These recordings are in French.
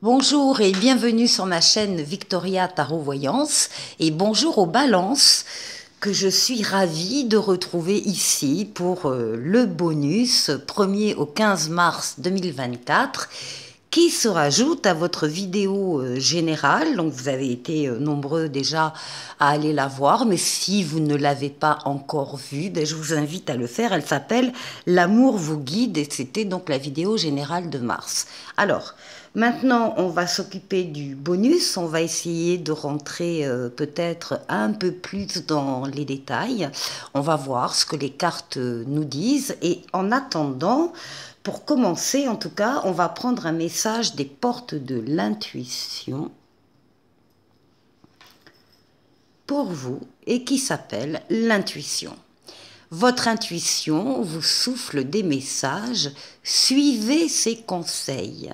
Bonjour et bienvenue sur ma chaîne Victoria Tarot Voyance et bonjour aux balances que je suis ravie de retrouver ici pour le bonus 1er au 15 mars 2024 qui se rajoute à votre vidéo générale. Donc vous avez été nombreux déjà à aller la voir, mais si vous ne l'avez pas encore vue, ben, je vous invite à le faire. Elle s'appelle L'amour vous guide et c'était donc la vidéo générale de mars. Alors, maintenant, on va s'occuper du bonus. On va essayer de rentrer peut-être un peu plus dans les détails. On va voir ce que les cartes nous disent. Et en attendant, pour commencer, en tout cas, on va prendre un message des portes de l'intuition pour vous et qui s'appelle l'intuition. Votre intuition vous souffle des messages, suivez ses conseils.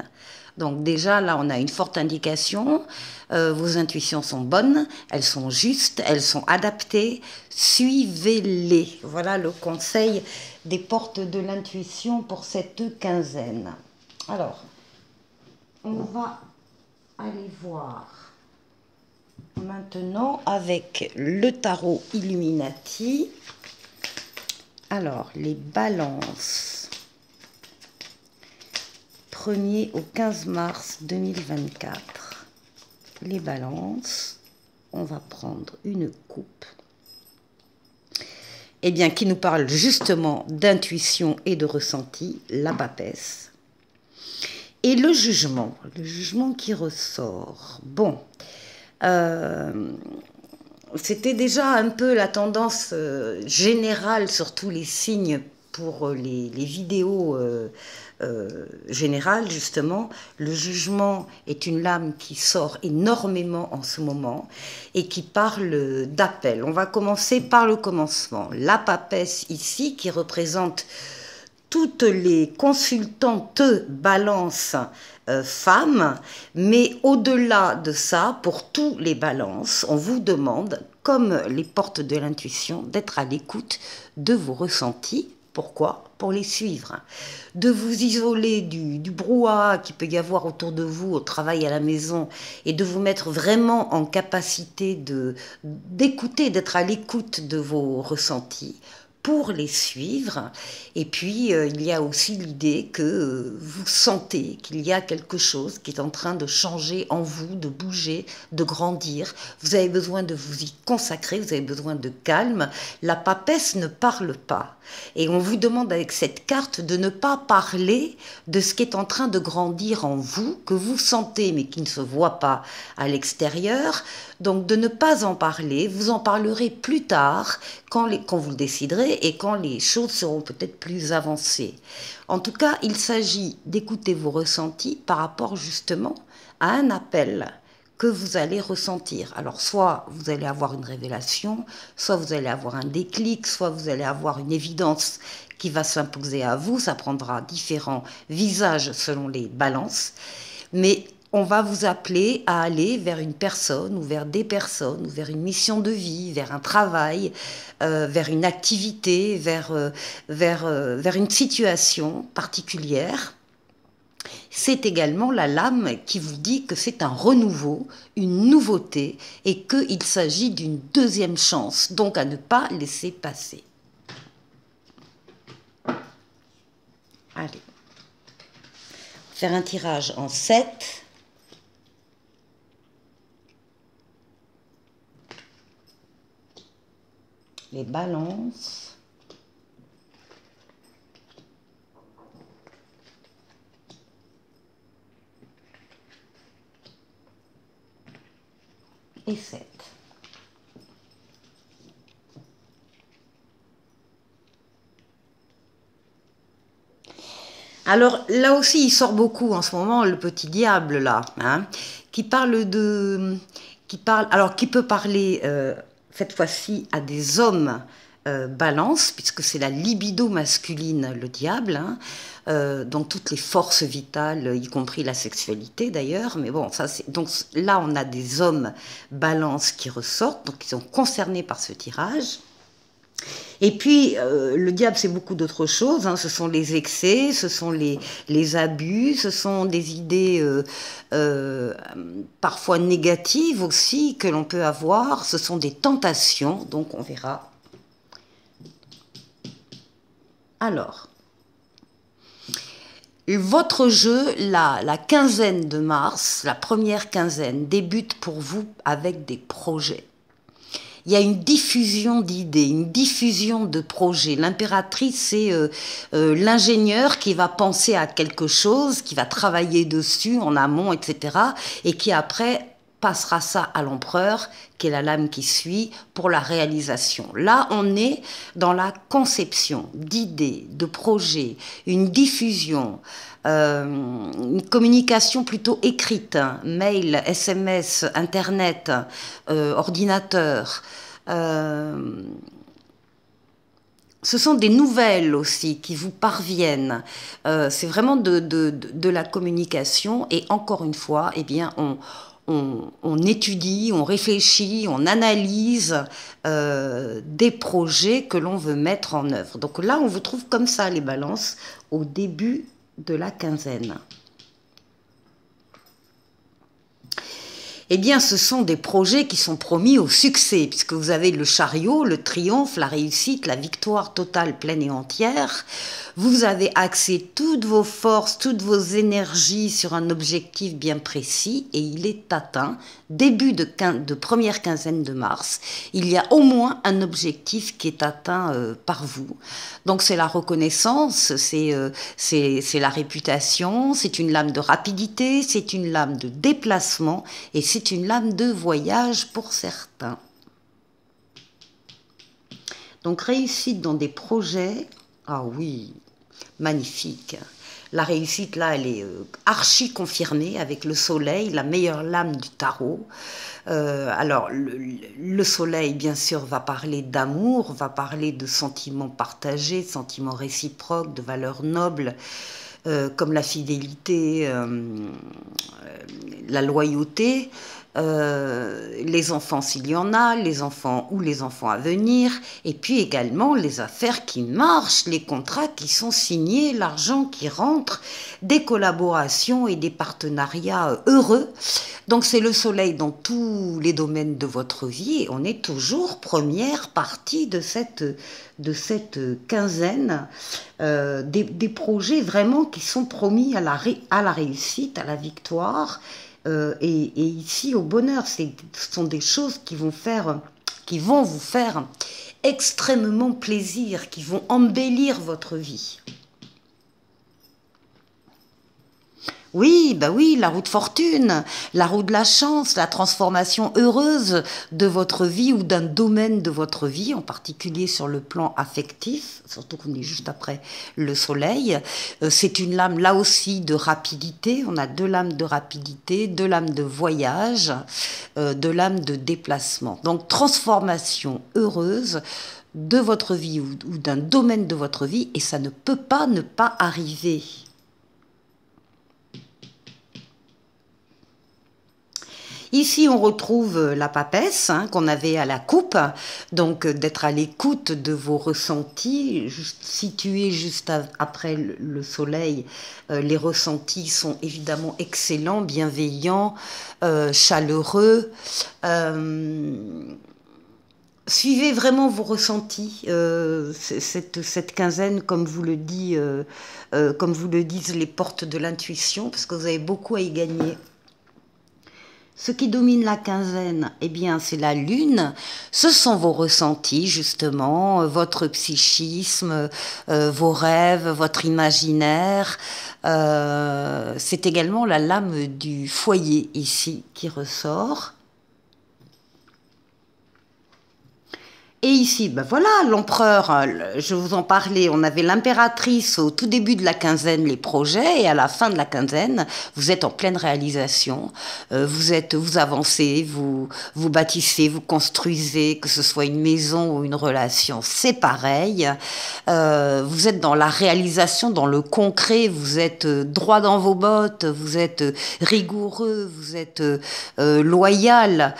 Donc déjà, là, on a une forte indication. Vos intuitions sont bonnes, elles sont justes, elles sont adaptées. Suivez-les. Voilà le conseil des portes de l'intuition pour cette quinzaine. Alors, on va aller voir maintenant avec le tarot Illuminati. Alors, les balances. 1er au 15 mars 2024. Les balances. On va prendre une coupe. Eh bien, qui nous parle justement d'intuition et de ressenti, la papesse. Et le jugement qui ressort. Bon, c'était déjà un peu la tendance générale sur tous les signes pour les vidéos générales, justement. Le jugement est une lame qui sort énormément en ce moment et qui parle d'appel. On va commencer par le commencement. La papesse ici qui représente toutes les consultantes balances femmes, mais au-delà de ça, pour tous les balances, on vous demande, comme les portes de l'intuition, d'être à l'écoute de vos ressentis. Pourquoi? Pour les suivre. De vous isoler du brouhaha qui peut y avoir autour de vous, au travail, à la maison, et de vous mettre vraiment en capacité d'écouter, d'être à l'écoute de vos ressentis, pour les suivre. Et puis, il y a aussi l'idée que vous sentez qu'il y a quelque chose qui est en train de changer en vous, de bouger, de grandir. Vous avez besoin de vous y consacrer, vous avez besoin de calme. La papesse ne parle pas. Et on vous demande avec cette carte de ne pas parler de ce qui est en train de grandir en vous, que vous sentez mais qui ne se voit pas à l'extérieur. Donc de ne pas en parler, vous en parlerez plus tard quand vous le déciderez et quand les choses seront peut-être plus avancées. En tout cas, il s'agit d'écouter vos ressentis par rapport justement à un appel que vous allez ressentir. Alors soit vous allez avoir une révélation, soit vous allez avoir un déclic, soit vous allez avoir une évidence qui va s'imposer à vous. Ça prendra différents visages selon les balances. Mais on va vous appeler à aller vers une personne ou vers des personnes, ou vers une mission de vie, vers un travail, vers une activité, vers une situation particulière. C'est également la lame qui vous dit que c'est un renouveau, une nouveauté et qu'il s'agit d'une deuxième chance, donc à ne pas laisser passer. Allez, faire un tirage en 7. Les balances. Et 7. Alors là aussi, il sort beaucoup en ce moment, le petit diable là, hein, qui parle qui peut parler cette fois-ci à des hommes balance, puisque c'est la libido masculine, le diable, hein, donc toutes les forces vitales, y compris la sexualité d'ailleurs, mais bon, donc là on a des hommes balance qui ressortent, donc qui sont concernés par ce tirage. Et puis, le diable, c'est beaucoup d'autres choses, hein. Ce sont les excès, ce sont les abus, ce sont des idées parfois négatives aussi que l'on peut avoir, ce sont des tentations, donc on verra. Alors, votre jeu, la quinzaine de mars, la première quinzaine, débute pour vous avec des projets. Il y a une diffusion d'idées, une diffusion de projets. L'impératrice, c'est l'ingénieur qui va penser à quelque chose, qui va travailler dessus en amont, etc. et qui après passera ça à l'empereur, qui est la lame qui suit, pour la réalisation. Là, on est dans la conception d'idées, de projets, une diffusion, une communication plutôt écrite, hein, mail, SMS, Internet, ordinateur. Ce sont des nouvelles aussi qui vous parviennent. C'est vraiment de la communication. Et encore une fois, eh bien, on étudie, on réfléchit, on analyse des projets que l'on veut mettre en œuvre. Donc là, on vous trouve comme ça les balances au début de la quinzaine. Eh bien, ce sont des projets qui sont promis au succès, puisque vous avez le chariot, le triomphe, la réussite, la victoire totale, pleine et entière. Vous avez axé toutes vos forces, toutes vos énergies sur un objectif bien précis et il est atteint. Début de première quinzaine de mars, il y a au moins un objectif qui est atteint par vous. Donc c'est la reconnaissance, c'est la réputation, c'est une lame de rapidité, c'est une lame de déplacement et c'est une lame de voyage pour certains. Donc réussite dans des projets, ah oui, magnifique. La réussite là, elle est archi confirmée avec le soleil, la meilleure lame du tarot. Alors le soleil, bien sûr, va parler d'amour, va parler de sentiments partagés, de sentiments réciproques, de valeurs nobles, comme la fidélité, la loyauté. Les enfants s'il y en a, les enfants ou les enfants à venir, et puis également les affaires qui marchent, les contrats qui sont signés, l'argent qui rentre, des collaborations et des partenariats heureux. Donc c'est le soleil dans tous les domaines de votre vie et on est toujours première partie de cette quinzaine, des projets vraiment qui sont promis à la réussite, à la victoire. Et ici au bonheur, ce sont des choses qui vont vous faire extrêmement plaisir, qui vont embellir votre vie. Oui, bah oui, la roue de fortune, la roue de la chance, la transformation heureuse de votre vie ou d'un domaine de votre vie, en particulier sur le plan affectif, surtout qu'on est juste après le soleil. C'est une lame là aussi de rapidité, on a deux lames de rapidité, deux lames de voyage, deux lames de déplacement. Donc transformation heureuse de votre vie ou d'un domaine de votre vie et ça ne peut pas ne pas arriver. Ici, on retrouve la papesse hein, qu'on avait à la coupe, donc d'être à l'écoute de vos ressentis, situés juste après le soleil. Les ressentis sont évidemment excellents, bienveillants, chaleureux. Suivez vraiment vos ressentis, cette quinzaine, comme vous le disent les portes de l'intuition, parce que vous avez beaucoup à y gagner. Ce qui domine la quinzaine, eh bien, c'est la lune. Ce sont vos ressentis, justement, votre psychisme, vos rêves, votre imaginaire. C'est également la lame du foyer, ici, qui ressort. Et ici, ben voilà, l'empereur, je vous en parlais, on avait l'impératrice au tout début de la quinzaine, les projets, et à la fin de la quinzaine, vous êtes en pleine réalisation, vous avancez, vous bâtissez, vous construisez, que ce soit une maison ou une relation, c'est pareil. Vous êtes dans la réalisation, dans le concret, vous êtes droit dans vos bottes, vous êtes rigoureux, vous êtes loyal.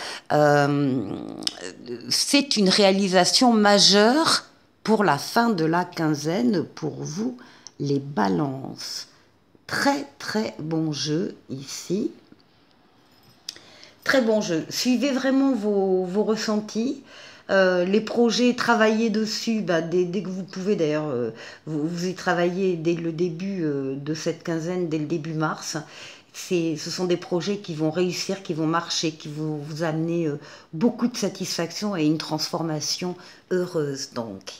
C'est une réalisation majeure pour la fin de la quinzaine pour vous, les balances. Très très bon jeu ici. Très bon jeu. Suivez vraiment vos ressentis. Les projets, travaillez dessus dès que vous pouvez. D'ailleurs, vous y travaillez dès le début de cette quinzaine, dès le début mars. Ce sont des projets qui vont réussir, qui vont marcher, qui vont vous amener beaucoup de satisfaction et une transformation heureuse. Donc,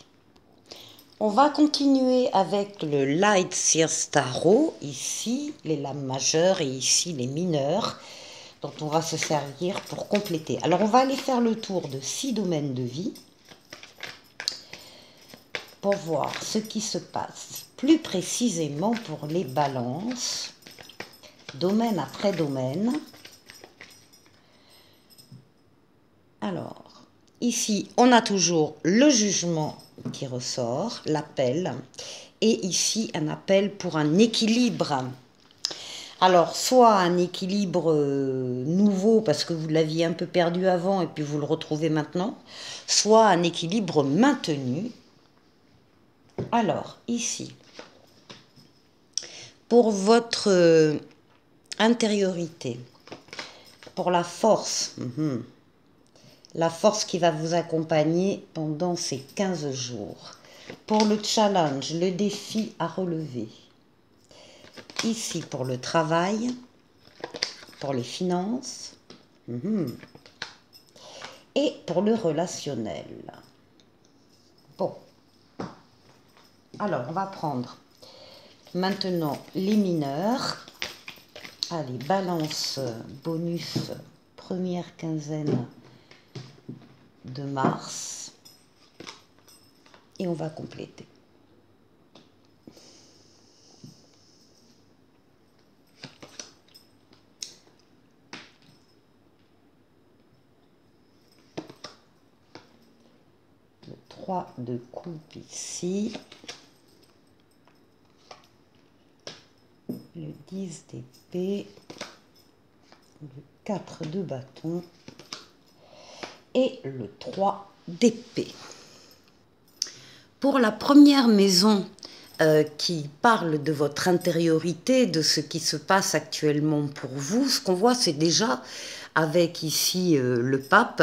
on va continuer avec le Light Sears Tarot. Ici, les lames majeures et ici, les mineures, dont on va se servir pour compléter. Alors, on va aller faire le tour de 6 domaines de vie pour voir ce qui se passe plus précisément pour les balances, domaine après domaine. Alors, ici, on a toujours le jugement qui ressort, l'appel, et ici, un appel pour un équilibre. Alors, soit un équilibre nouveau parce que vous l'aviez un peu perdu avant et puis vous le retrouvez maintenant, soit un équilibre maintenu. Alors, ici, pour votre intériorité, pour la force, la force qui va vous accompagner pendant ces 15 jours, pour le challenge, le défi à relever. Ici, pour le travail, pour les finances, et pour le relationnel. Bon. Alors, on va prendre maintenant les mineurs. Allez, balance bonus, première quinzaine de mars. Et on va compléter. Le 3 de coupe ici. Le 10 d'épée. Le 4 de bâton. Et le 3 d'épée. Pour la première maison qui parle de votre intériorité, de ce qui se passe actuellement pour vous, ce qu'on voit, c'est déjà, avec ici le pape,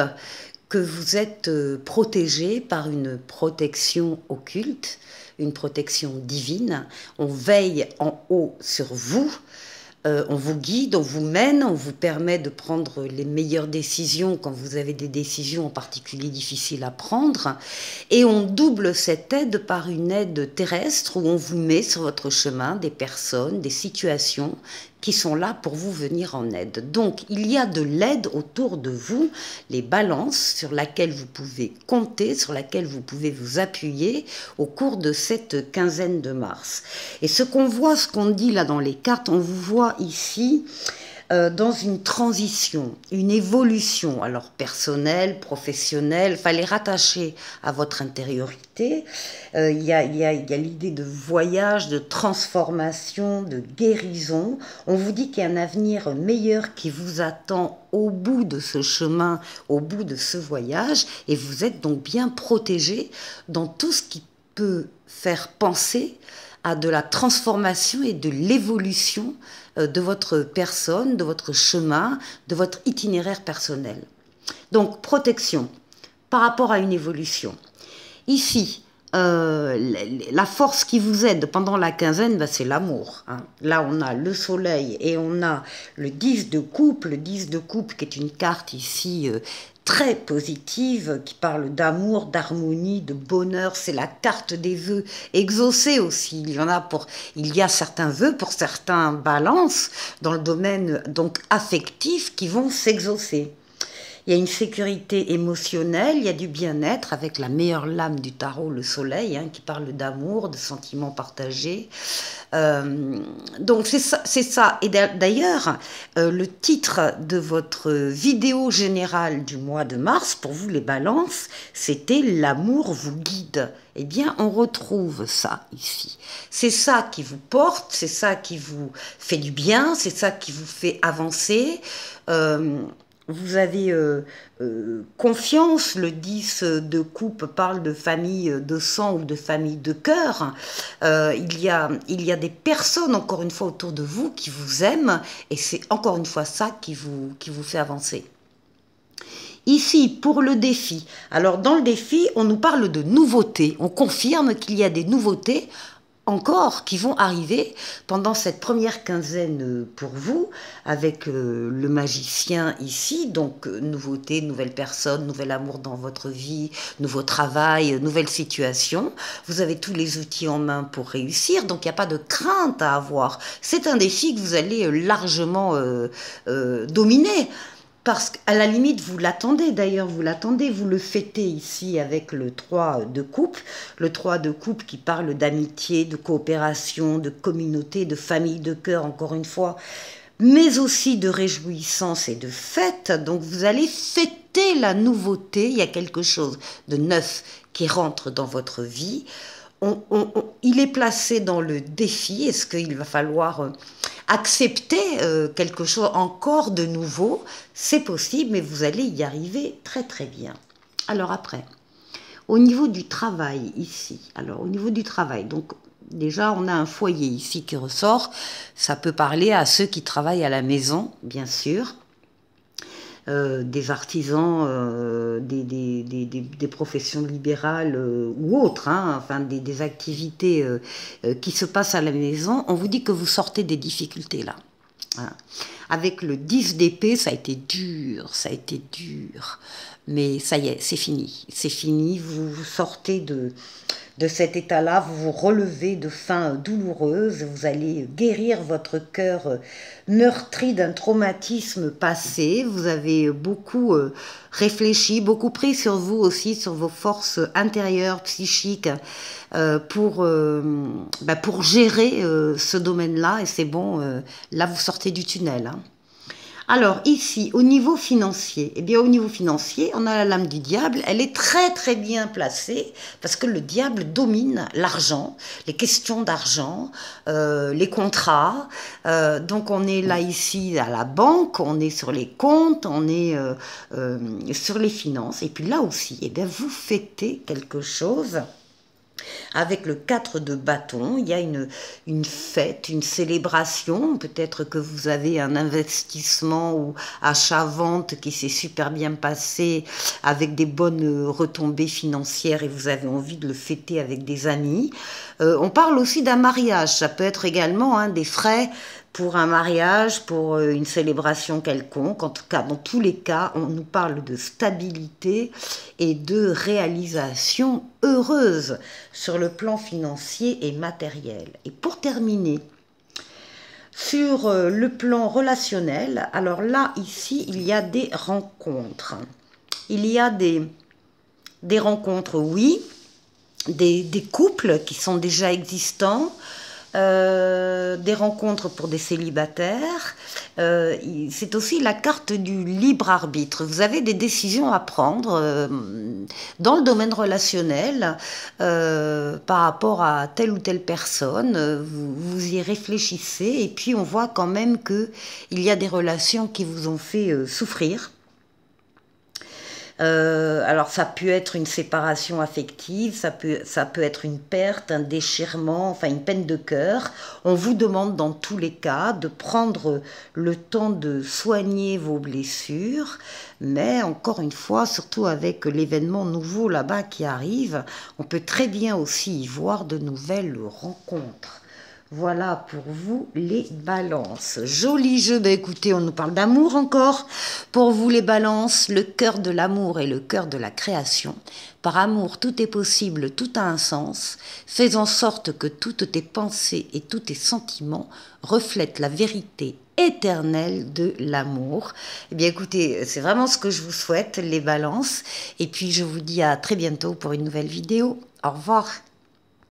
que vous êtes protégé par une protection occulte, une protection divine. On veille en haut sur vous. On vous guide, on vous mène, on vous permet de prendre les meilleures décisions quand vous avez des décisions en particulier difficiles à prendre. Et on double cette aide par une aide terrestre où on vous met sur votre chemin des personnes, des situations qui sont là pour vous venir en aide. Donc, il y a de l'aide autour de vous, les balances sur laquelle vous pouvez compter, sur laquelle vous pouvez vous appuyer au cours de cette quinzaine de mars. Et ce qu'on voit, ce qu'on dit là dans les cartes, on vous voit ici dans une transition, une évolution, alors personnelle, professionnelle, il fallait rattacher à votre intériorité. Il y a l'idée de voyage, de transformation, de guérison. On vous dit qu'il y a un avenir meilleur qui vous attend au bout de ce chemin, au bout de ce voyage, et vous êtes donc bien protégé dans tout ce qui peut faire penser à de la transformation et de l'évolution de votre personne, de votre chemin, de votre itinéraire personnel. Donc, protection par rapport à une évolution. Ici, la force qui vous aide pendant la quinzaine, c'est l'amour. Là, on a le soleil et on a le 10 de coupe. Le 10 de coupe qui est une carte ici très positive, qui parle d'amour, d'harmonie, de bonheur. C'est la carte des vœux exaucés aussi. Il y a certains vœux pour certains balances dans le domaine donc affectif qui vont s'exaucer. Il y a une sécurité émotionnelle, il y a du bien-être avec la meilleure lame du tarot, le soleil, qui parle d'amour, de sentiments partagés. Donc c'est ça. Et d'ailleurs, le titre de votre vidéo générale du mois de mars, pour vous les balances, c'était « L'amour vous guide ». Eh bien, on retrouve ça ici. C'est ça qui vous porte, c'est ça qui vous fait du bien, c'est ça qui vous fait avancer. vous avez confiance. Le 10 de coupe parle de famille de sang ou de famille de cœur. Il y a des personnes, encore une fois, autour de vous qui vous aiment, et c'est encore une fois ça qui vous fait avancer. Ici, pour le défi, alors dans le défi, on nous parle de nouveautés. On confirme qu'il y a des nouveautés encore qui vont arriver pendant cette première quinzaine pour vous, avec le magicien ici. Donc, nouveautés, nouvelles personnes, nouvel amour dans votre vie, nouveau travail, nouvelle situation. Vous avez tous les outils en main pour réussir, donc il n'y a pas de crainte à avoir. C'est un défi que vous allez largement dominer. Parce qu'à la limite, vous l'attendez, d'ailleurs, vous l'attendez, vous le fêtez ici avec le 3 de coupe. Le 3 de coupe qui parle d'amitié, de coopération, de communauté, de famille de cœur, encore une fois, mais aussi de réjouissance et de fête. Donc vous allez fêter la nouveauté, il y a quelque chose de neuf qui rentre dans votre vie. Il est placé dans le défi. Est-ce qu'il va falloir accepter quelque chose encore de nouveau? C'est possible, mais vous allez y arriver très très bien. Alors après, au niveau du travail ici, alors au niveau du travail, donc déjà on a un foyer ici qui ressort. Ça peut parler à ceux qui travaillent à la maison, bien sûr. Des artisans, des professions libérales ou autres, hein, enfin des activités qui se passent à la maison. On vous dit que vous sortez des difficultés là. Hein. Avec le 10 d'épée, ça a été dur, mais ça y est, c'est fini, vous sortez de cet état-là, vous vous relevez de faim douloureuse, vous allez guérir votre cœur meurtri d'un traumatisme passé, vous avez beaucoup réfléchi, beaucoup pris sur vous aussi, sur vos forces intérieures, psychiques, pour gérer ce domaine-là, et c'est bon, là vous sortez du tunnel. Hein. Alors ici, au niveau financier, eh bien au niveau financier, on a la lame du diable, elle est très très bien placée parce que le diable domine l'argent, les questions d'argent, les contrats. Donc on est là ici à la banque, on est sur les comptes, on est sur les finances. Et puis là aussi, eh bien vous fêtez quelque chose. Avec le 4 de bâton, il y a une fête, une célébration. Peut-être que vous avez un investissement ou achat-vente qui s'est super bien passé avec des bonnes retombées financières et vous avez envie de le fêter avec des amis. On parle aussi d'un mariage. Ça peut être également des frais pour un mariage, pour une célébration quelconque. En tout cas, dans tous les cas, on nous parle de stabilité et de réalisation heureuse sur le plan financier et matériel. Et pour terminer, sur le plan relationnel, alors là, ici, il y a des rencontres. Il y a des rencontres, oui, des couples qui sont déjà existants, des rencontres pour des célibataires. C'est aussi la carte du libre arbitre. Vous avez des décisions à prendre dans le domaine relationnel par rapport à telle ou telle personne. Vous y réfléchissez et puis on voit quand même qu'il y a des relations qui vous ont fait souffrir. Alors ça peut être une séparation affective, ça peut être une perte, un déchirement, enfin une peine de cœur. On vous demande dans tous les cas de prendre le temps de soigner vos blessures, mais encore une fois, surtout avec l'événement nouveau là-bas qui arrive, on peut très bien aussi y voir de nouvelles rencontres. Voilà pour vous les balances. Joli jeu, écoutez, on nous parle d'amour encore. Pour vous les balances, le cœur de l'amour et le cœur de la création. Par amour, tout est possible, tout a un sens. Fais en sorte que toutes tes pensées et tous tes sentiments reflètent la vérité éternelle de l'amour. Eh bien écoutez, c'est vraiment ce que je vous souhaite, les balances. Et puis je vous dis à très bientôt pour une nouvelle vidéo. Au revoir.